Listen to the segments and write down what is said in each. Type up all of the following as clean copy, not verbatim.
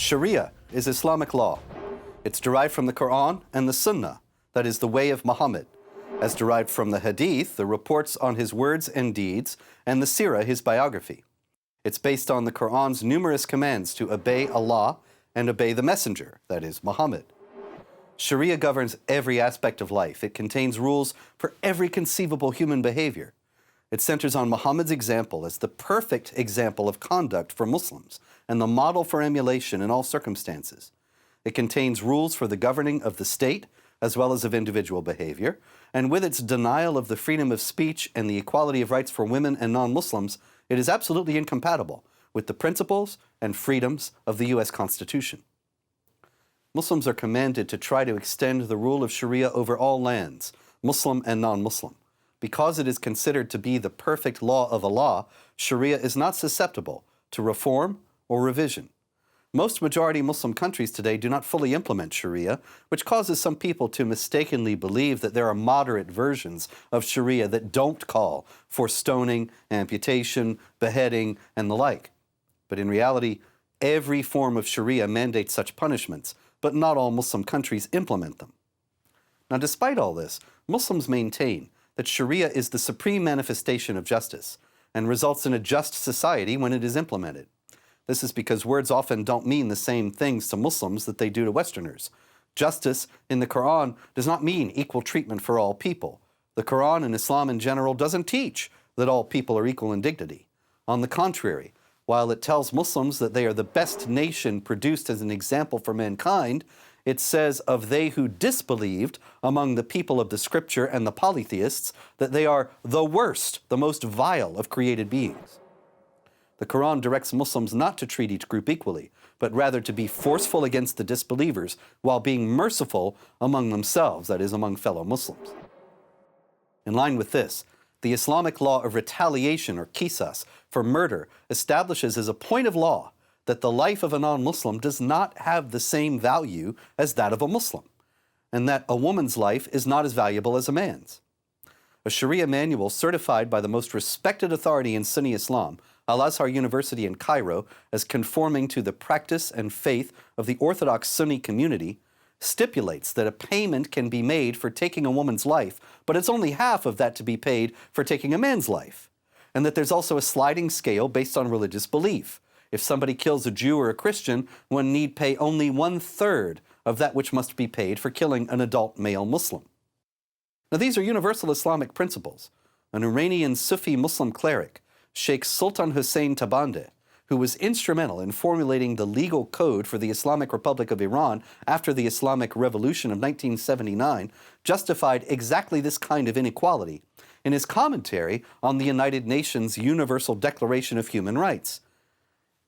Sharia is Islamic law. It's derived from the Quran and the Sunnah, that is the way of Muhammad, as derived from the Hadith, the reports on his words and deeds, and the Sirah, his biography. It's based on the Quran's numerous commands to obey Allah and obey the Messenger, that is Muhammad. Sharia governs every aspect of life. It contains rules for every conceivable human behavior. It centers on Muhammad's example as the perfect example of conduct for Muslims and the model for emulation in all circumstances. It contains rules for the governing of the state as well as of individual behavior, and with its denial of the freedom of speech and the equality of rights for women and non-Muslims, it is absolutely incompatible with the principles and freedoms of the U.S. Constitution. Muslims are commanded to try to extend the rule of Sharia over all lands, Muslim and non-Muslim. Because it is considered to be the perfect law of Allah, Sharia is not susceptible to reform or revision. Most majority Muslim countries today do not fully implement Sharia, which causes some people to mistakenly believe that there are moderate versions of Sharia that don't call for stoning, amputation, beheading, and the like. But in reality, every form of Sharia mandates such punishments, but not all Muslim countries implement them. Now, despite all this, Muslims maintain that Sharia is the supreme manifestation of justice and results in a just society when it is implemented. This is because words often don't mean the same things to Muslims that they do to Westerners. Justice in the Quran does not mean equal treatment for all people. The Quran and Islam in general doesn't teach that all people are equal in dignity. On the contrary, while it tells Muslims that they are the best nation produced as an example for mankind, it says of they who disbelieved among the people of the Scripture and the polytheists that they are the worst, the most vile of created beings. The Quran directs Muslims not to treat each group equally, but rather to be forceful against the disbelievers while being merciful among themselves, that is, among fellow Muslims. In line with this, the Islamic law of retaliation, or qisas, for murder establishes as a point of law that the life of a non-Muslim does not have the same value as that of a Muslim, and that a woman's life is not as valuable as a man's. A Sharia manual certified by the most respected authority in Sunni Islam, Al-Azhar University in Cairo, as conforming to the practice and faith of the Orthodox Sunni community, stipulates that a payment can be made for taking a woman's life, but it's only half of that to be paid for taking a man's life, and that there's also a sliding scale based on religious belief. If somebody kills a Jew or a Christian, one need pay only 1/3 of that which must be paid for killing an adult male Muslim. Now, these are universal Islamic principles. An Iranian Sufi Muslim cleric, Sheikh Sultan Hussein Tabandeh, who was instrumental in formulating the legal code for the Islamic Republic of Iran after the Islamic Revolution of 1979, justified exactly this kind of inequality in his commentary on the United Nations Universal Declaration of Human Rights.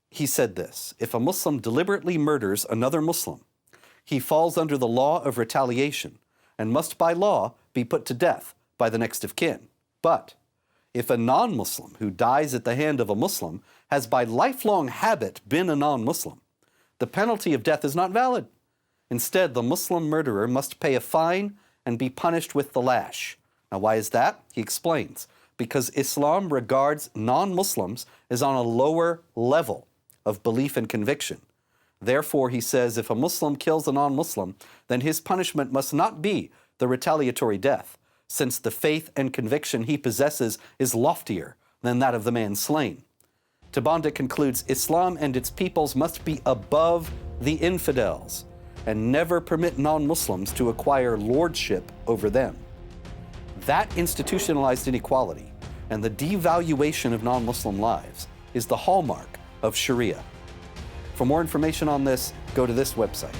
He said this: if a Muslim deliberately murders another Muslim, he falls under the law of retaliation and must by law be put to death by the next of kin. But if a non-Muslim who dies at the hand of a Muslim has by lifelong habit been a non-Muslim, the penalty of death is not valid. Instead, the Muslim murderer must pay a fine and be punished with the lash. Now, why is that? He explains: because Islam regards non-Muslims as on a lower level of belief and conviction. Therefore, he says, if a Muslim kills a non-Muslim, then his punishment must not be the retaliatory death, since the faith and conviction he possesses is loftier than that of the man slain. Tabandeh concludes, Islam and its peoples must be above the infidels and never permit non-Muslims to acquire lordship over them. That institutionalized inequality and the devaluation of non-Muslim lives is the hallmark of Sharia. For more information on this, go to this website.